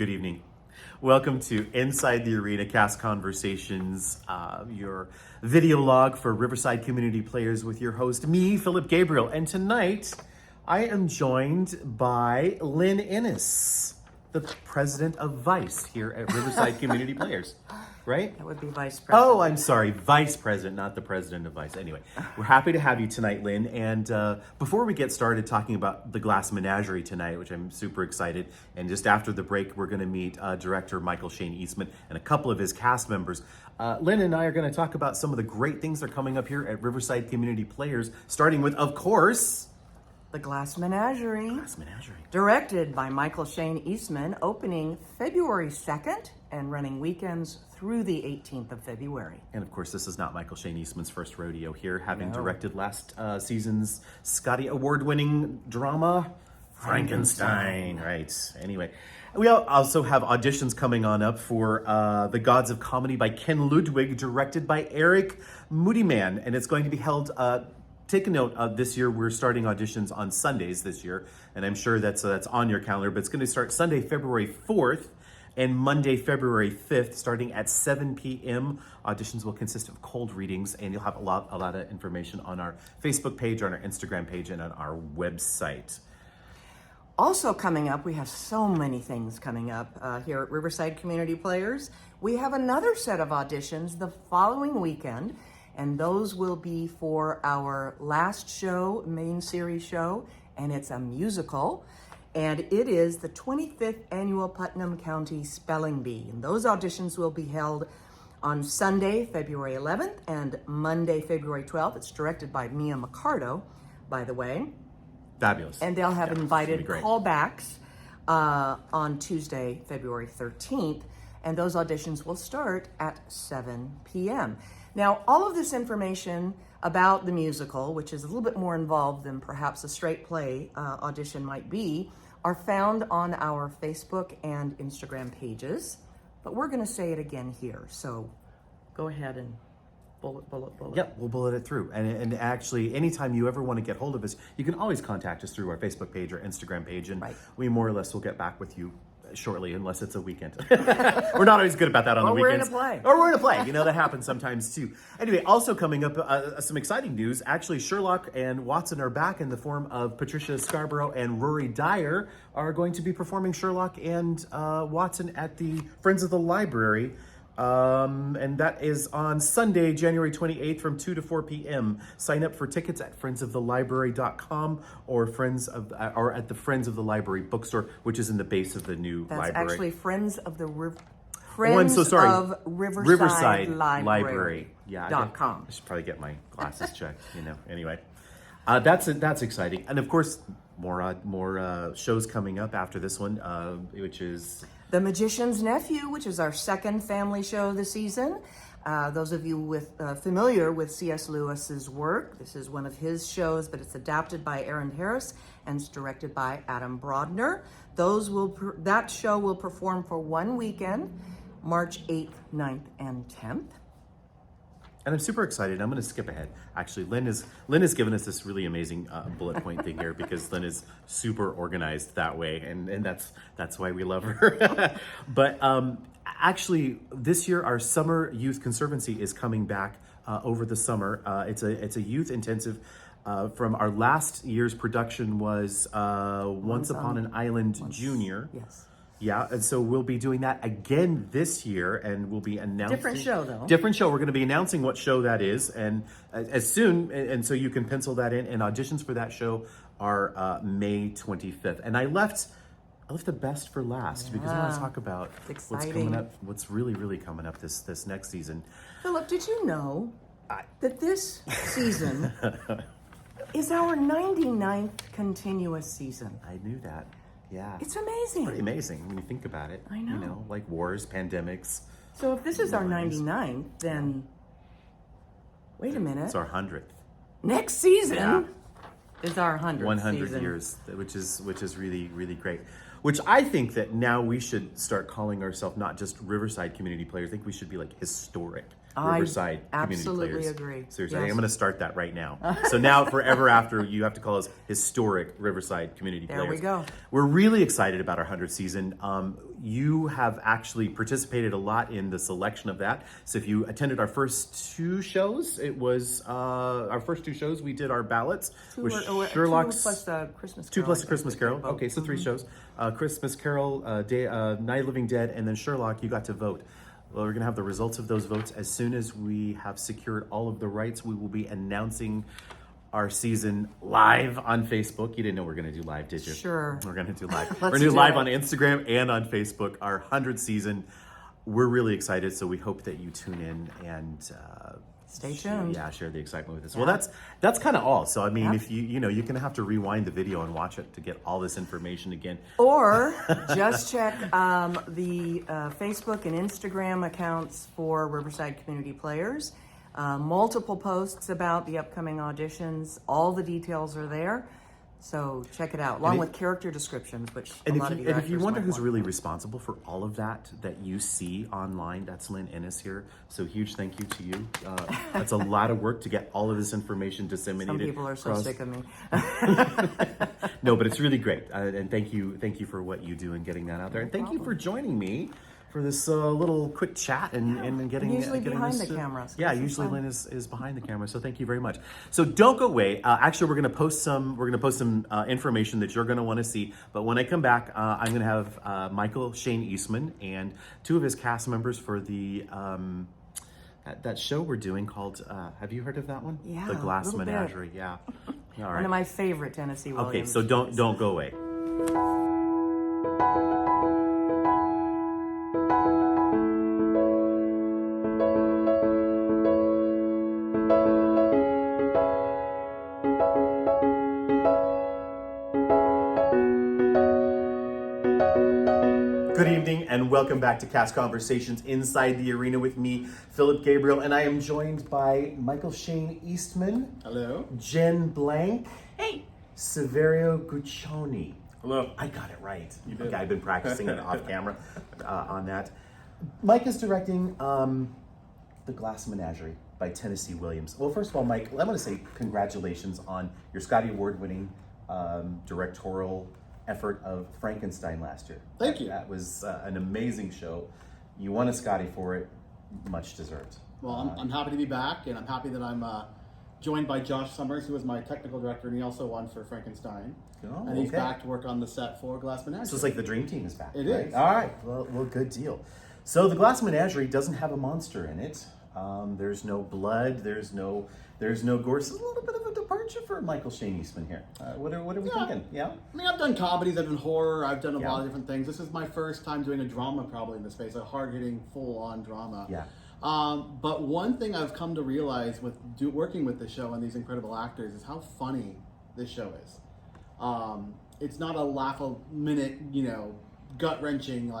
Good evening. Welcome to Inside the Arena Cast Conversations, your video log for Riverside Community Players with your host, me, Philip Gabriel. And tonight, I am joined by Lynn Innes, the president of Vice here at Riverside Community Players, right? That would be vice president. Oh, I'm sorry, vice president, not the president of Vice. Anyway, we're happy to have you tonight, Lynn. And before we get started talking about the Glass Menagerie tonight, which I'm super excited, and just after the break, we're going to meet director Michael Shane Eastman and a couple of his cast members. Lynn and I are going to talk about some of the great things that are coming up here at Riverside Community Players, starting with, of course, The Glass Menagerie. Glass Menagerie. Directed by Michael Shane Eastman, opening February 2nd and running weekends through the 18th of February. And of course, this is not Michael Shane Eastman's first rodeo here, having directed last season's Scotty Award-winning drama, Frankenstein. Right. Anyway, we also have auditions coming on up for The Gods of Comedy by Ken Ludwig, directed by Eric Moodyman, and it's going to be held. Take a note of this year, we're starting auditions on Sundays this year, and I'm sure that's on your calendar, but it's going to start Sunday, February 4th, and Monday, February 5th, starting at 7 p.m. Auditions will consist of cold readings, and you'll have a lot of information on our Facebook page, on our Instagram page, and on our website. Also coming up, we have so many things coming up here at Riverside Community Players. We have another set of auditions the following weekend, and those will be for our last show, main series show, and it's a musical. And it is the 25th Annual Putnam County Spelling Bee. And those auditions will be held on Sunday, February 11th, and Monday, February 12th. It's directed by Mia Micardo, by the way. Fabulous. And they'll have invited great. callbacks on Tuesday, February 13th. And those auditions will start at 7 p.m. Now, all of this information about the musical, which is a little bit more involved than perhaps a straight play audition might be, are found on our Facebook and Instagram pages. But we're going to say it again here. So go ahead and bullet. Yep, we'll bullet it through. And actually, anytime you ever want to get hold of us, you can always contact us through our Facebook page or Instagram page, and we more or less will get back with you shortly, unless it's a weekend. We're not always good about that on the weekends. Or we're in a play. You know, that happens sometimes too. Anyway, also coming up, some exciting news. Actually, Sherlock and Watson are back in the form of Patricia Scarborough and Rory Dyer are going to be performing Sherlock and Watson at the Friends of the Library. And that is on Sunday, January 28th from 2 to 4 p.m. Sign up for tickets at friendsofthelibrary.com or at the Friends of the Library bookstore, which is in the base of the new library. That's actually Friends of Riverside Library. Yeah, .com. I should probably get my glasses checked, Anyway, that's exciting. And of course, more shows coming up after this one, which is The Magician's Nephew, which is our second family show this season. Those of you familiar with C.S. Lewis's work, this is one of his shows, but it's adapted by Aaron Harris and it's directed by Adam Brodner. That show will perform for one weekend, March 8th, 9th, and 10th. And I'm super excited. I'm going to skip ahead. Actually, Lynn has given us this really amazing bullet point thing here because Lynn is super organized that way, and that's why we love her. But actually, this year our Summer Youth Conservancy is coming back over the summer. It's a youth intensive. From our last year's production was Once Upon an Island Junior. Yes. Yeah, and so we'll be doing that again this year, and we'll be announcing... Different show, though. Different show. We're going to be announcing what show that is, and as soon, and so you can pencil that in, and auditions for that show are May 25th. And I left the best for last, because I want to talk about what's coming up, what's really, really coming up this next season. Philip, did you know that this season is our 99th continuous season? I knew that. Yeah. It's amazing. Pretty amazing when you think about it. I know. Like wars, pandemics. So if this is our 99th, then wait a minute. It's our 100th. Next season is our 100th 100 season. years, which is really, really great. Which I think that now we should start calling ourselves not just Riverside Community Players. I think we should be like historic Riverside Community absolutely Players. agree. Seriously, Yes. I'm going to start that right now. So now, forever after, you have to call us historic Riverside Community There Players. we go. We're really excited about our 100th season. You have actually participated a lot in the selection of that. So if you attended our first two shows, it was our first two shows. We did our ballots with Sherlock's. 2 plus the Christmas Carol. 2 plus I the think Christmas we Carol. did both. Okay, so 3 shows. Christmas Carol, Night of Living Dead, and then Sherlock, you got to vote. Well, we're going to have the results of those votes. As soon as we have secured all of the rights, we will be announcing our season live on Facebook. You didn't know we were going to do live, did you? Sure. We're going to do live. We're Let's going to do do live it. on Instagram and on Facebook, our 100th season. We're really excited, so we hope that you tune in and Stay tuned. share the excitement with us. Well, that's kind of all. So I mean, Yep. if you're going to have to rewind the video and watch it to get all this information again. Or just check the Facebook and Instagram accounts for Riverside Community Players. Multiple posts about the upcoming auditions. All the details are there. So check it out, along with character descriptions, which a lot of you if you actors wonder might who's want. really responsible for all of that you see online, that's Lynn Ennis here. So huge thank you to you. That's a lot of work to get all of this information disseminated. Some people are so across- sick of me. No, but it's really great, and thank you for what you do in getting that out there, and thank you for joining me for this little quick chat and getting I'm usually getting behind this, the camera, so yeah, this is usually fun. Lynn is behind the camera, so thank you very much. So don't go away. Actually, we're going to post some information that you're going to want to see. But when I come back, I'm going to have Michael Shane Eastman and 2 of his cast members for the that show we're doing called. Have you heard of that one? Yeah, The Glass a little bit. Menagerie. Yeah. All right. One of my favorite Tennessee Williams. Okay, so don't go away. Good evening and welcome back to Cast Conversations Inside the Arena with me, Philip Gabriel, and I am joined by Michael Shane Eastman. Hello. Jen Blank. Hey, Severio Guccioni. Hello. I got it right. You did. Okay, I've been practicing it off camera on that. Mike is directing The Glass Menagerie by Tennessee Williams. Well, first of all, Mike, I want to say congratulations on your Scotty Award-winning directorial effort of Frankenstein last year. Thank you. That was an amazing show. You won a Scotty for it. Much deserved. Well, I'm happy to be back, and I'm happy that I'm joined by Josh Summers, who was my technical director, and he also won for Frankenstein. Oh, and he's okay. back to work on the set for Glass Menagerie. So it's like the dream team is back. It right? is. All right. Well, good deal. So the Glass Menagerie doesn't have a monster in it. There's no blood. There's no gore. It's a little bit of a departure for Michael Shane Eastman here. What are we thinking? Yeah. I mean, I've done comedies, I've done horror, I've done a Yeah. lot of different things. This is my first time doing a drama probably in this space, a hard-hitting, full-on drama. Yeah. But one thing I've come to realize with working with this show and these incredible actors is how funny this show is. It's not a laugh-a-minute, gut-wrenching,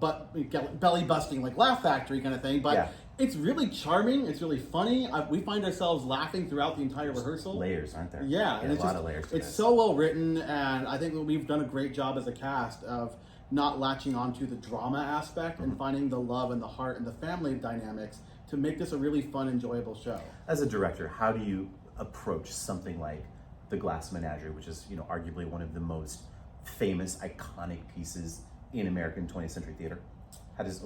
belly-busting, Laugh Factory kind of thing, but Yeah. it's really charming, it's really funny. We find ourselves laughing throughout the entire rehearsal. Layers, aren't there? Yeah, and a it's lot just, of layers to it's this. so well written, and I think that we've done a great job as a cast of not latching onto the drama aspect and finding the love and the heart and the family dynamics to make this a really fun, enjoyable show. As a director, how do you approach something like The Glass Menagerie, which is, arguably one of the most famous, iconic pieces in American 20th century theater?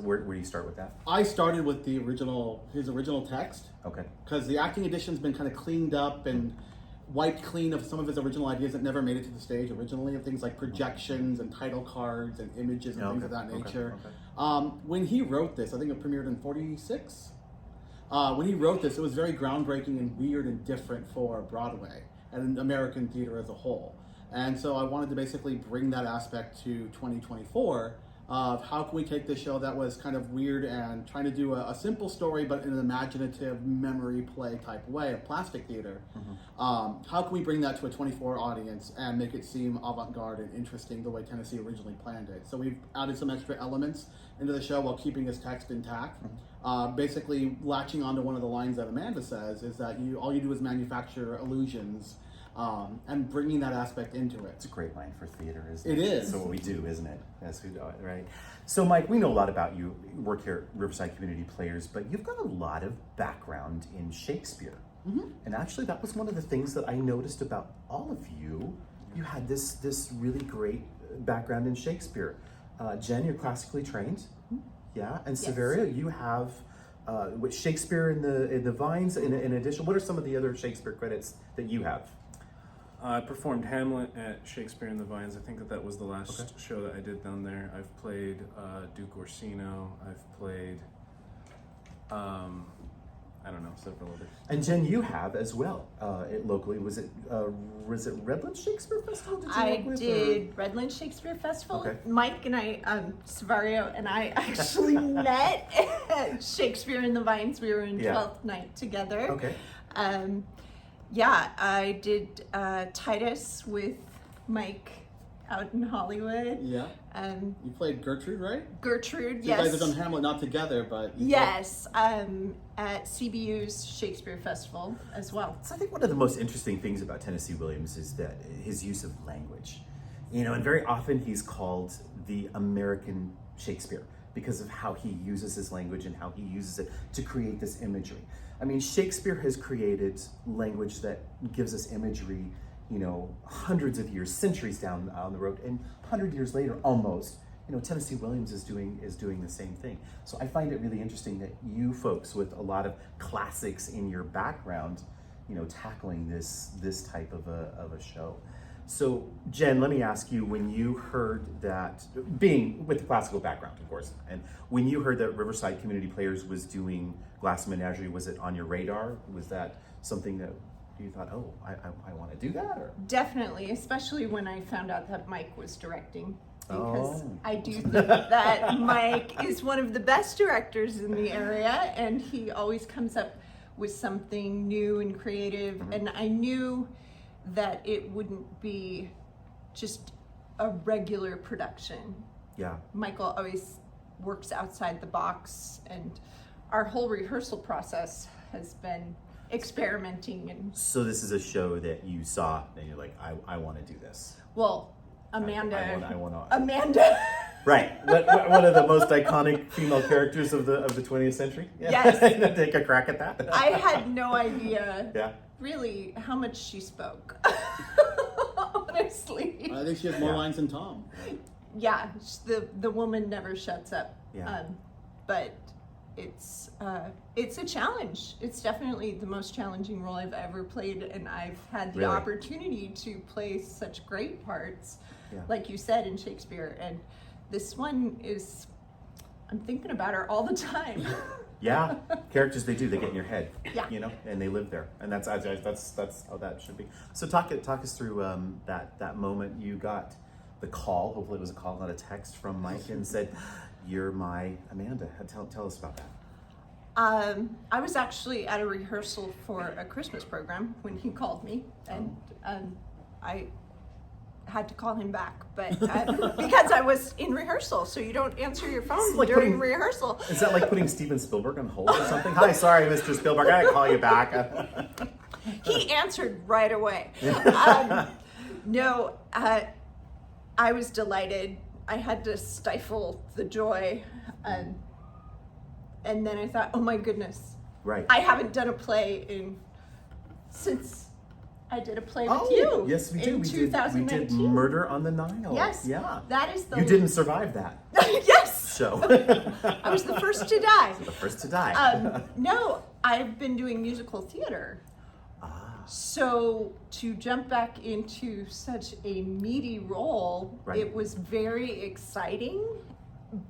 Where do you start with that? I started with his original text, Okay. because the acting edition's been kind of cleaned up and wiped clean of some of his original ideas that never made it to the stage originally, of things like projections and title cards and images and things of that nature. Okay. When he wrote this, I think it premiered in 46. When he wrote this, it was very groundbreaking and weird and different for Broadway and American theater as a whole. And so I wanted to basically bring that aspect to 2024 of how can we take this show that was kind of weird and trying to do a simple story but in an imaginative memory play type way of plastic theater. How can we bring that to a 24 audience and make it seem avant-garde and interesting the way Tennessee originally planned it? So we've added some extra elements into the show while keeping his text intact. Basically latching onto one of the lines that Amanda says is that all you do is manufacture illusions and bringing that aspect into it. It's a great line for theater, isn't It it? is. So what we do, isn't it? Yes, we do it, right? So Mike, we know a lot about you. You work here at Riverside Community Players, but you've got a lot of background in Shakespeare. And actually, that was one of the things that I noticed about all of you. You had this really great background in Shakespeare. Jen, you're classically trained, yeah. And Severia, you have with Shakespeare in the Vines. In addition, what are some of the other Shakespeare credits that you have? I performed Hamlet at Shakespeare in the Vines. I think that was the last show that I did down there. I've played Duke Orsino. I've played, I don't know, several others. And Jen, you have as well locally. Was it Redlands Shakespeare Festival? Did you I work with, did Redlands Shakespeare Festival. Okay. Mike and I, Savario and I actually met at Shakespeare in the Vines. We were in 12th night together. Okay. Yeah, I did Titus with Mike out in Hollywood. Yeah. You played Gertrude, right? Gertrude, So yes. you guys have done Hamlet not together, but Yes, at CBU's Shakespeare Festival as well. So I think one of the most interesting things about Tennessee Williams is that his use of language, and very often he's called the American Shakespeare because of how he uses his language and how he uses it to create this imagery. I mean, Shakespeare has created language that gives us imagery, hundreds of years, centuries down the road, and 100 years later, almost, Tennessee Williams is doing the same thing. So I find it really interesting that you folks, with a lot of classics in your background, tackling this type of a show. So Jen, let me ask you, when you heard that, being with the classical background, of course, and when you heard that Riverside Community Players was doing Glass Menagerie, was it on your radar? Was that something that you thought, oh, I want to do that? Or? Definitely, especially when I found out that Mike was directing. Because Oh. I do think that Mike is one of the best directors in the area, and he always comes up with something new and creative. And I knew that it wouldn't be just a regular production. Yeah. Michael always works outside the box, and our whole rehearsal process has been experimenting. And So this is a show that you saw and you're like, I want to do this. well, Amanda. I want to. Amanda. Right. One of the most iconic female characters of the 20th century. Yeah. Yes. Take a crack at that. I had no idea. Yeah. Really, how much she spoke. Honestly. I think she has more Yeah. lines than Tom. Yeah, the woman never shuts up. Yeah. But it's a challenge. It's definitely the most challenging role I've ever played, and I've had the Really? opportunity to play such great parts, Yeah. like you said, in Shakespeare. And this one is, I'm thinking about her all the time. Yeah, characters they get in your head, Yeah. and they live there, and that's how that should be. So talk us through that moment you got the call. Hopefully it was a call, not a text, from Mike, and said, "You're my Amanda." Tell us about that. I was actually at a rehearsal for a Christmas program when he called me, and I had to call him back, but because I was in rehearsal, so you don't answer your phone like during putting- rehearsal. Is that like putting Steven Spielberg on hold or something? Hi, sorry, Mr. Spielberg, I gotta call you back. He answered right away. No, I was delighted. I had to stifle the joy, and then I thought, oh my goodness, Right. I haven't done a play since I did a play with you. Yes, we did. In We 2019. did Murder on the Nile. Yes. Yeah. That is the. You didn't survive that Yes. show. I was the first to die. The first to die. No, I've been doing musical theater. So to jump back into such a meaty role, Right. it was very exciting,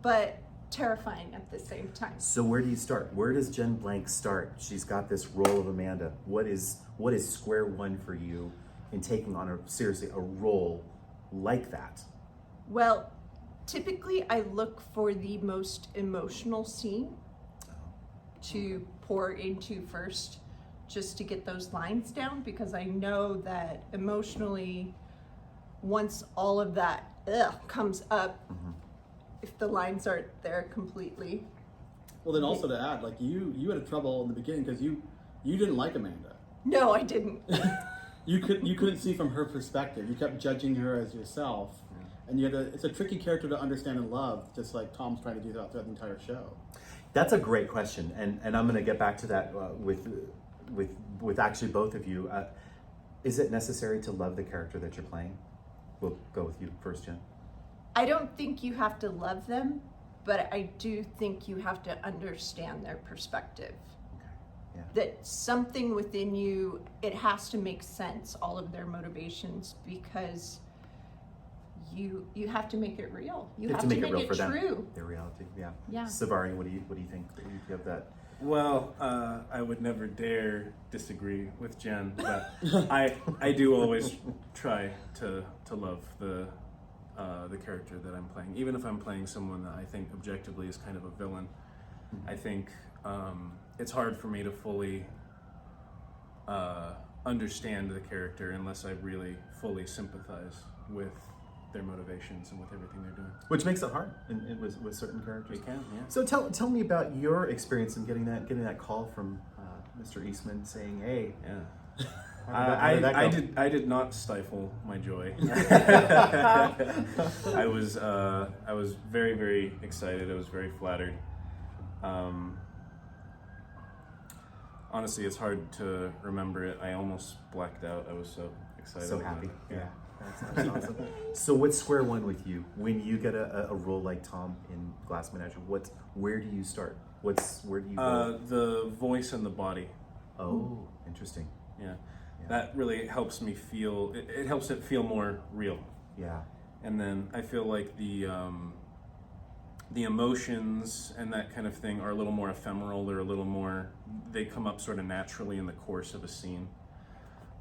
but terrifying at the same time. So where do you start? Where does Jen Blank start? She's got this role of Amanda. What is square one for you in taking on a role like that? Well, typically I look for the most emotional scene to pour into first, just to get those lines down, because I know that emotionally, once all of that comes up, if the lines aren't there completely. Well, then also to add, like you had trouble in the beginning because you didn't like Amanda. No, I didn't. you couldn't see from her perspective. You kept judging her as yourself, and it's a tricky character to understand and love, just like Tom's trying to do throughout the entire show. That's a great question, and I'm going to get back to that with actually both of you. Is it necessary to love the character that you're playing? We'll go with you first, Jen. I don't think you have to love them, but I do think you have to understand their perspective. Yeah. That something within you, it has to make sense, all of their motivations, because you have to make it real. You have to make it for them. true. Their reality, yeah. Yeah. Savari, what do you think? Do you have that? Well, I would never dare disagree with Jen, but I do always try to love the character that I'm playing, even if I'm playing someone that I think objectively is kind of a villain. I think it's hard for me to fully understand the character unless I really fully sympathize with their motivations and with everything they're doing. Which makes it hard with certain characters. It can, yeah. So tell me about your experience in getting that call from Mr. Eastman saying, "Hey, Yeah. how did that go?" I did not stifle my joy. I was very, very excited. I was very flattered. Honestly, it's hard to remember it. I almost blacked out. I was so excited. So about happy. it. Yeah. That's awesome. So what's square one with you when you get a role like Tom in Glass Menagerie? Where do you start? Where do you go? The voice and the body. Oh, interesting. Yeah. That really helps me feel. It helps it feel more real. Yeah. And then I feel like the emotions and that kind of thing are a little more ephemeral. They're a little more. They come up sort of naturally in the course of a scene.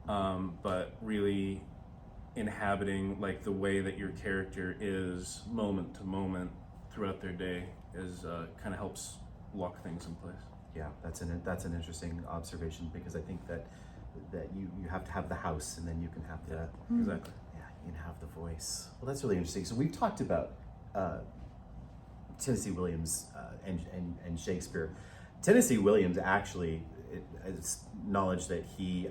But really inhabiting like the way that your character is moment to moment throughout their day is kind of helps lock things in place. Yeah, that's an interesting observation, because I think that you have to have the house, and then you can have the Exactly. Yeah, you can have the voice. Well, that's really interesting. So we've talked about Tennessee Williams and Shakespeare. Tennessee Williams actually is knowledge that he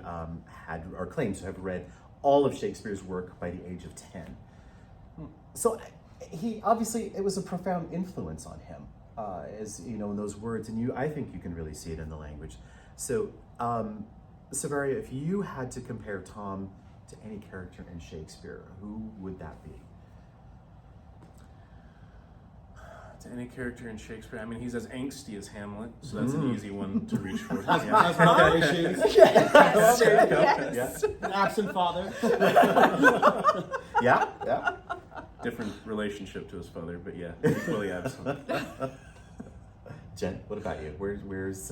had, or claims to have read all of Shakespeare's work by the age of 10. So he obviously, it was a profound influence on him, as you know, in those words, and I think you can really see it in the language. So, Savaria, if you had to compare Tom to any character in Shakespeare, who would that be? To any character in Shakespeare, I mean, he's as angsty as Hamlet, so that's an easy one to reach for. Has mother issues, Yes. Yes. an absent father. Yeah, yeah. Different relationship to his father, but yeah, equally absent. Jen, what about you? Where's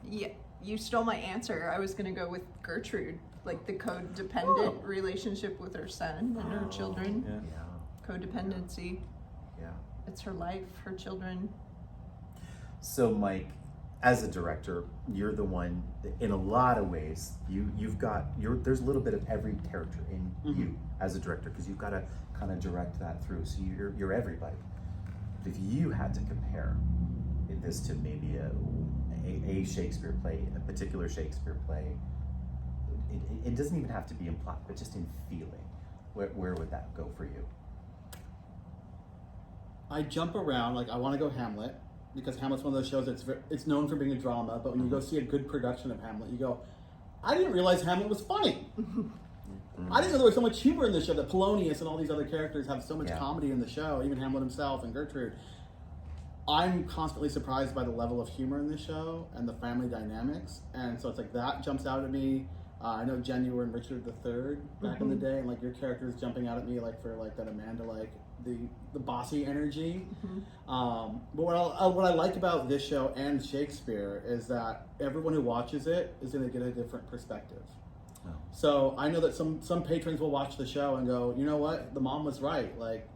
Yeah, you stole my answer. I was going to go with Gertrude, like the codependent relationship with her son and her children. Yeah. yeah, Codependency. yeah. It's her life, her children. So, Mike, as a director, you're the one that, in a lot of ways, there's a little bit of every character in you as a director, because you've got to kind of direct that through. So you're everybody. But if you had to compare this to maybe a Shakespeare play, a particular Shakespeare play, it doesn't even have to be in plot, but just in feeling, where would that go for you? I jump around, like I want to go Hamlet, because Hamlet's one of those shows it's known for being a drama, but when you go see a good production of Hamlet, you go, I didn't realize Hamlet was funny. I didn't know there was so much humor in the show, that Polonius and all these other characters have so much comedy in the show, even Hamlet himself and Gertrude. I'm constantly surprised by the level of humor in this show and the family dynamics, and so it's like that jumps out at me. I know, Jen, you were in Richard III back in the day, and like your character is jumping out at me like for like that Amanda, like the bossy energy. But what I like about this show and Shakespeare is that everyone who watches it is going to get a different perspective. Oh. So I know that some patrons will watch the show and go, you know what, the mom was right. Like,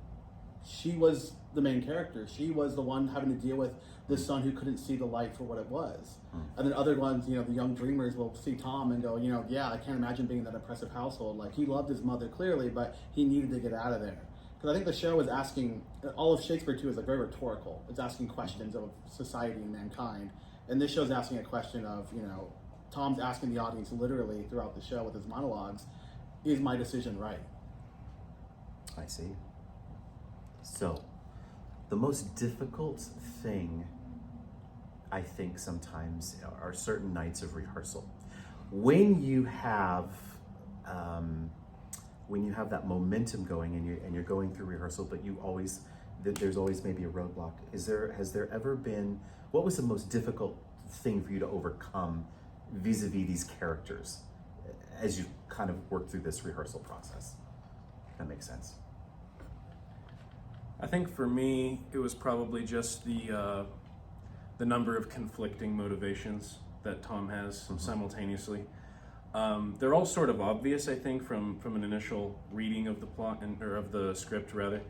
she was the main character. She was the one having to deal with this son who couldn't see the light for what it was. And then other ones, you know, the young dreamers will see Tom and go, you know, yeah, I can't imagine being in that oppressive household. Like, he loved his mother clearly, but he needed to get out of there. Because I think the show is asking, all of Shakespeare too is like very rhetorical. It's asking questions of society and mankind. And this show is asking a question of, you know, Tom's asking the audience literally throughout the show with his monologues, is my decision right? I see. So, the most difficult thing, I think, sometimes are certain nights of rehearsal. When you have that momentum going and you're going through rehearsal, but there's always maybe a roadblock. Has there ever been, what was the most difficult thing for you to overcome vis-a-vis these characters as you kind of work through this rehearsal process? That makes sense. I think for me, it was probably just the number of conflicting motivations that Tom has simultaneously. They're all sort of obvious, I think, from an initial reading of the plot or of the script, rather,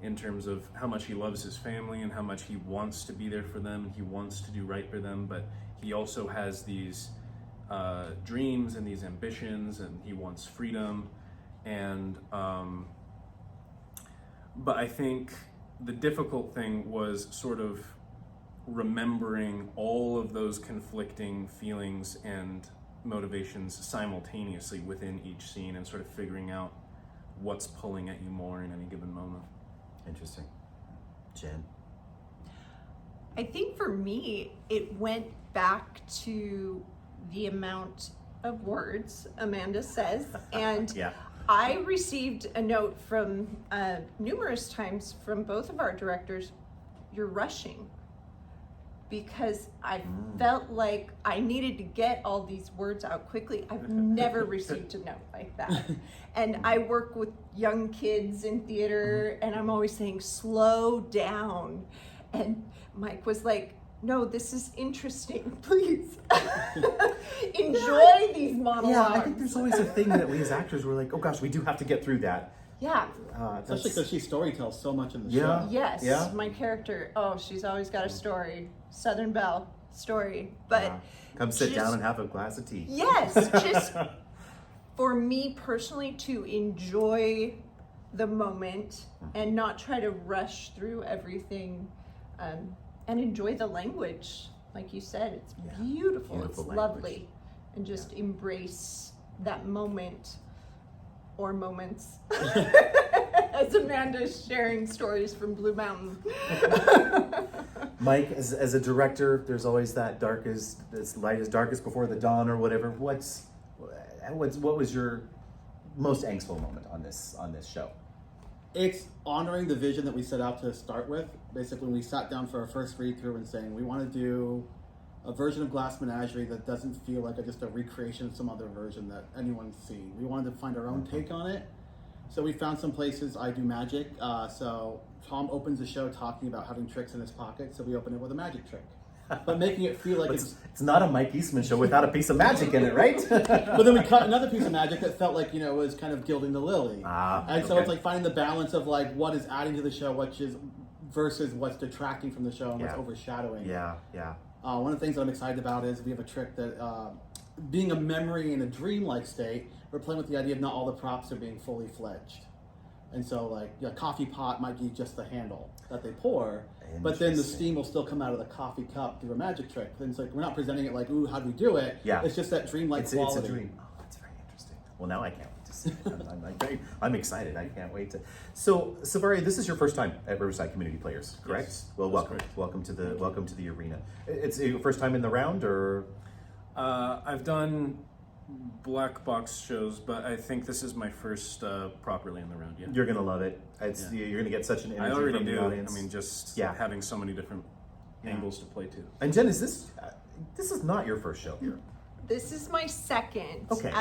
in terms of how much he loves his family and how much he wants to be there for them and he wants to do right for them. But he also has these dreams and these ambitions, and he wants freedom. And but I think the difficult thing was sort of remembering all of those conflicting feelings and motivations simultaneously within each scene and sort of figuring out what's pulling at you more in any given moment. Interesting. Jen? I think for me, it went back to the amount of words Amanda says. And Yeah. I received a note from numerous times from both of our directors, you're rushing. Because I felt like I needed to get all these words out quickly. I've never received a note like that. And I work with young kids in theater, and I'm always saying, slow down. And Mike was like, no, this is interesting, please. Enjoy these monologues. Yeah, I think there's always a thing that we as actors, we're like, oh gosh, we do have to get through that. Yeah. Especially because she storytells so much in the Yeah. show. Yes, Yeah. my character, she's always got a story. Southern Belle story. But Come sit just- down and have a glass of tea. Yes, just for me personally to enjoy the moment and not try to rush through everything, and enjoy the language. Like you said, it's beautiful, Beautiful it's language. lovely, and just embrace that moment or moments. As Amanda's sharing stories from Blue Mountain. Mike, as a director, there's always that this light is darkest before the dawn or whatever. What was your most angstful moment on this show? It's honoring the vision that we set out to start with. Basically, when we sat down for our first read through and saying we want to do a version of Glass Menagerie that doesn't feel like just a recreation of some other version that anyone's seen. We wanted to find our own take on it. So we found some places I do magic. So Tom opens the show talking about having tricks in his pocket. So we open it with a magic trick, but making it feel like It's not a Mike Eastman show without a piece of magic in it, right? But then we cut another piece of magic that felt like, was kind of gilding the lily. And so okay. it's like finding the balance of like what is adding to the show, versus what's detracting from the show and what's overshadowing. Yeah. One of the things that I'm excited about is we have a trick that, being a memory in a dreamlike state, we're playing with the idea of not all the props are being fully fledged. And so like a coffee pot might be just the handle that they pour, but then the steam will still come out of the coffee cup through a magic trick. And it's like, we're not presenting it like, ooh, how do we do it? Yeah. It's just that dreamlike quality. It's a dream. Oh, that's very interesting. Well, now I can't wait to see it. I'm excited. I can't wait to. So, Savari, this is your first time at Riverside Community Players, correct? Yes, Well, welcome. correct. Welcome to the arena. It's your first time in the round, or? I've done black box shows, but I think this is my first properly in the round. Yeah, You're gonna love it. You're gonna get such an energy I already from do. the audience. I mean, just Yeah. having so many different angles to play to. And Jen, is this is not your first show here? This is my second. Okay.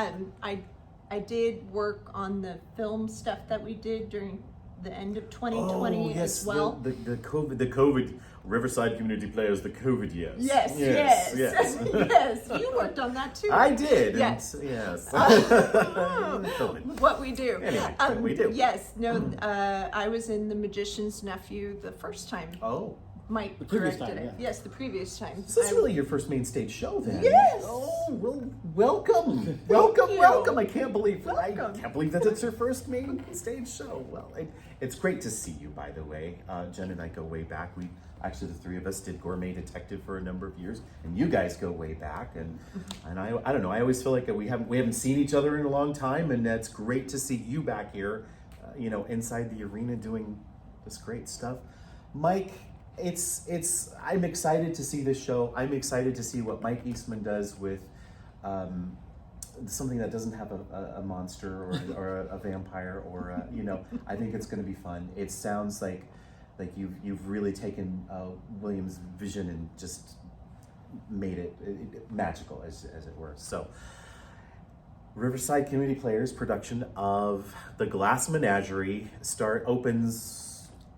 I did work on the film stuff that we did during the end of 2020 yes, as well. the COVID Riverside Community Players, the COVID years. Yes. yes. Yes, you worked on that too. I did. Yes. And, yes. COVID. What we do. Anyway, what we do. Yes, no, I was in The Magician's Nephew the first time Oh. Mike The previous directed time, it. yeah. Yes, the previous time. This is I- really your first main stage show, then. Yes! Oh, well, welcome, welcome, you. welcome. I can't believe Welcome. I can't believe that it's your first main stage show. Well, it's great to see you, by the way. Jen and I go way back. We actually, the three of us did Gourmet Detective for a number of years, and you guys go way back. And I don't know. I always feel like we haven't seen each other in a long time, and it's great to see you back here, inside the arena doing this great stuff, Mike. I'm excited to see this show. I'm excited to see what Mike Eastman does with something that doesn't have a monster or a vampire or I think it's going to be fun. It sounds like you've really taken William's vision and just made it magical as it were. So Riverside Community Players production of The Glass Menagerie opens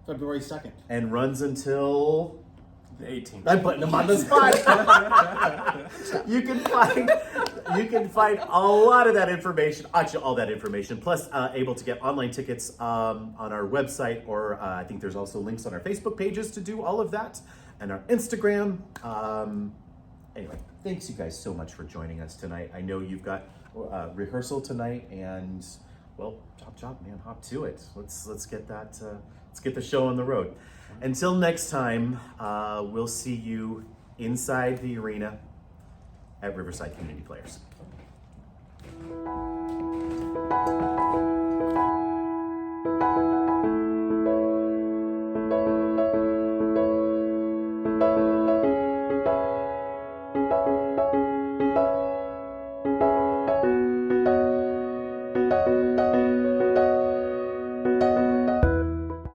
February 2nd. and runs until The 18th. I'm putting them on the spot. You can find a lot of that information, actually all that information, plus able to get online tickets on our website, or I think there's also links on our Facebook pages to do all of that, and our Instagram. Anyway, thanks you guys so much for joining us tonight. I know you've got rehearsal tonight, and well, chop chop, man, hop to it. Let's get that. Let's get the show on the road. Until next time, we'll see you inside the arena at Riverside Community Players.